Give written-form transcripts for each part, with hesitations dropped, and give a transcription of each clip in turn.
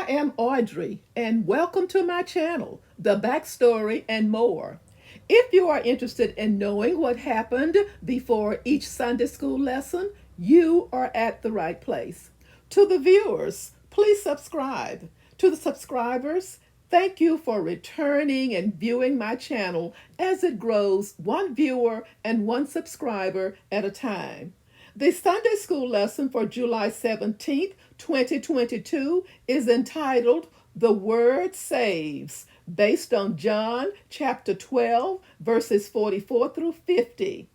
am Audrey, and welcome to my channel, The Backstory and More. If you are interested in knowing what happened before each Sunday school lesson, you are at the right place. To the viewers, please subscribe. To the subscribers, thank you for returning and viewing my channel as it grows one viewer and one subscriber at a time. The Sunday school lesson for July 17th, 2022 is entitled The Word Saves, based on John chapter 12, verses 44 through 50.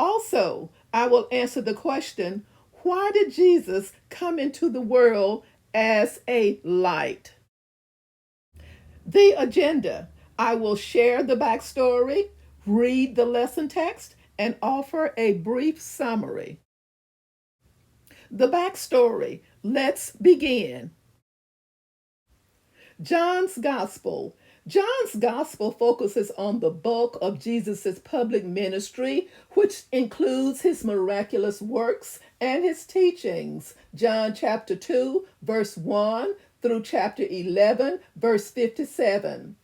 Also, I will answer the question, why did Jesus come into the world as a light? The agenda: I will share the backstory, read the lesson text, and offer a brief summary. The backstory. Let's begin. John's Gospel. John's Gospel focuses on the bulk of Jesus' public ministry, which includes his miraculous works and his teachings. John chapter 2, verse 1 through chapter 11, verse 57.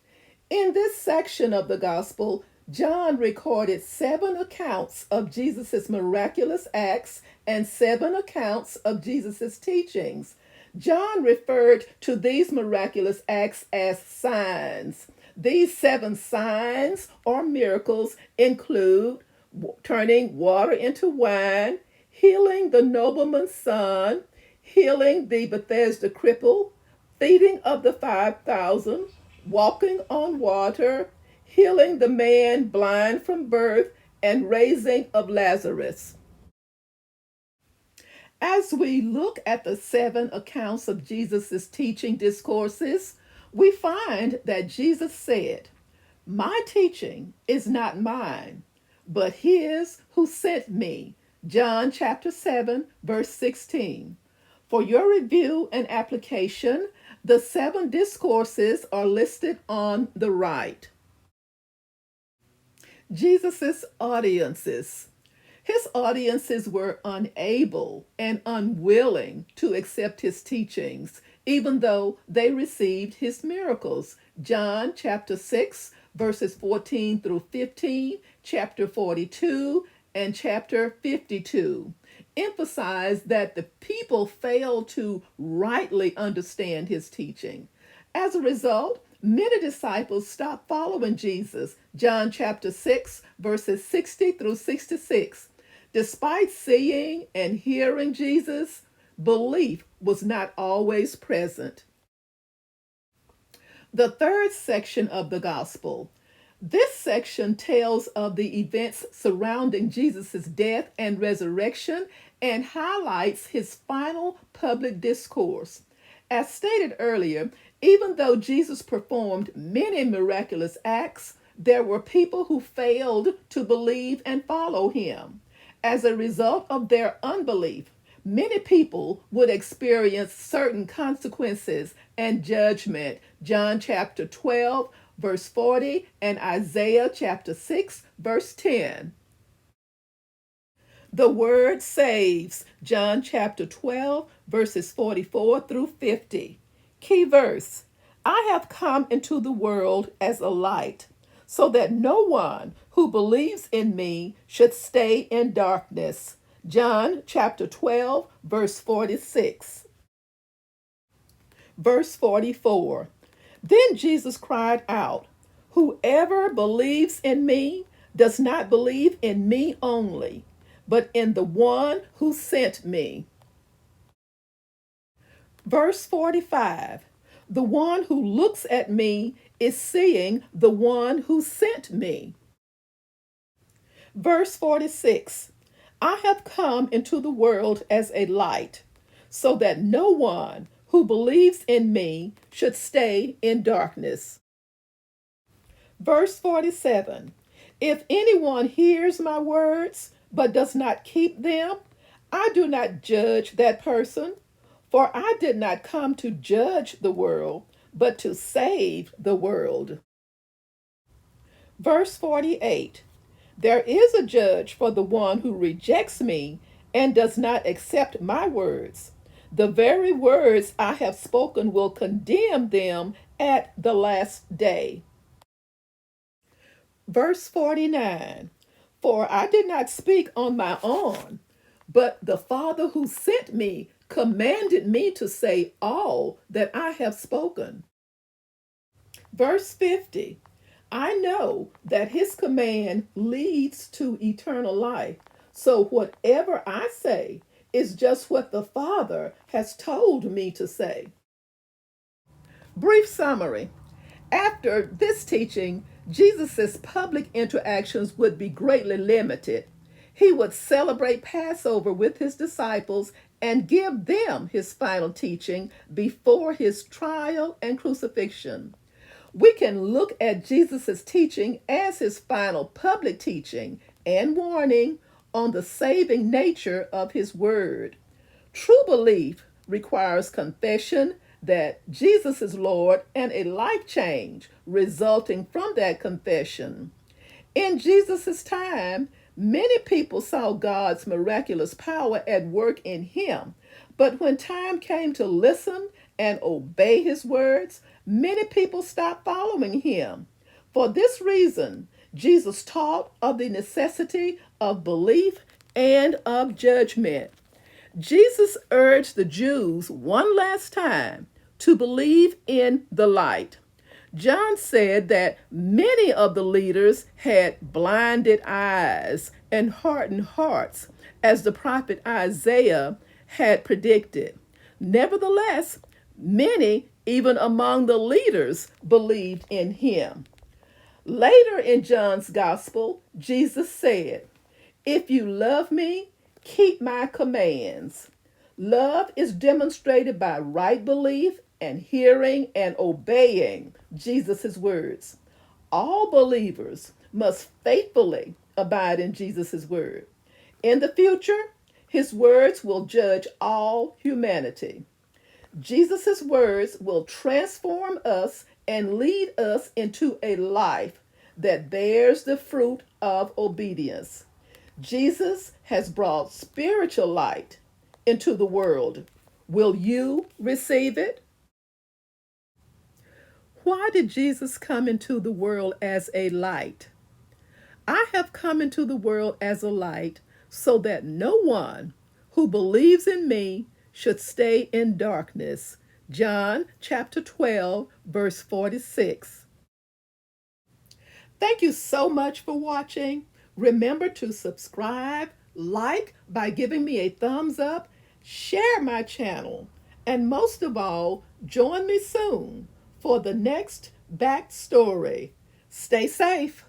In this section of the Gospel, John recorded 7 accounts of Jesus' miraculous acts and 7 accounts of Jesus' teachings. John referred to these miraculous acts as signs. These 7 signs or miracles include turning water into wine, healing the nobleman's son, healing the Bethesda cripple, feeding of the 5,000, walking on water, healing the man blind from birth, and raising of Lazarus. As we look at the 7 accounts of Jesus' teaching discourses, we find that Jesus said, "My teaching is not mine, but his who sent me." John chapter 7, verse 16. For your review and application, the 7 discourses are listed on the right. Jesus' audiences. His audiences were unable and unwilling to accept his teachings, even though they received his miracles. John chapter 6, verses 14 through 15, chapter 42, and chapter 52 emphasize that the people failed to rightly understand his teaching. As a result, many disciples stopped following Jesus. John chapter 6, verses 60 through 66. Despite seeing and hearing Jesus, belief was not always present. The third section of the gospel. This section tells of the events surrounding Jesus' death and resurrection and highlights his final public discourse. As stated earlier, even though Jesus performed many miraculous acts, there were people who failed to believe and follow him. As a result of their unbelief, many people would experience certain consequences and judgment. John chapter 12, verse 40, and Isaiah chapter 6, verse 10. The word saves. John chapter 12, verses 44 through 50. Key verse: I have come into the world as a light, so that no one who believes in me should stay in darkness. John chapter 12, verse 46. Verse 44. Then Jesus cried out, "Whoever believes in me does not believe in me only, but in the one who sent me." Verse 45. The one who looks at me is seeing the one who sent me. Verse 46. I have come into the world as a light, so that no one who believes in me should stay in darkness. Verse 47. If anyone hears my words but does not keep them, I do not judge that person, for I did not come to judge the world, but to save the world. Verse 48. There is a judge for the one who rejects me and does not accept my words. The very words I have spoken will condemn them at the last day. Verse 49. For I did not speak on my own, but the Father who sent me commanded me to say all that I have spoken. Verse 50. I know that his command leads to eternal life. So whatever I say is just what the Father has told me to say. Brief summary. After this teaching, Jesus' public interactions would be greatly limited. He would celebrate Passover with his disciples and give them his final teaching before his trial and crucifixion. We can look at Jesus' teaching as his final public teaching and warning on the saving nature of his word. True belief requires confession that Jesus is Lord and a life change resulting from that confession. In Jesus' time, many people saw God's miraculous power at work in him, but when time came to listen and obey his words, many people stopped following him. For this reason, Jesus taught of the necessity of belief and of judgment. Jesus urged the Jews one last time to believe in the light. John said that many of the leaders had blinded eyes and hardened hearts, as the prophet Isaiah had predicted. Nevertheless, many, even among the leaders, believed in him. Later in John's gospel, Jesus said, "If you love me, keep my commands." Love is demonstrated by right belief and hearing and obeying Jesus' words. All believers must faithfully abide in Jesus' word. In the future, his words will judge all humanity. Jesus' words will transform us and lead us into a life that bears the fruit of obedience. Jesus has brought spiritual light into the world. Will you receive it? Why did Jesus come into the world as a light? I have come into the world as a light so that no one who believes in me should stay in darkness. John chapter 12, verse 46. Thank you so much for watching. Remember to subscribe, like by giving me a thumbs up, share my channel, and most of all, join me soon for the next backstory. Stay safe.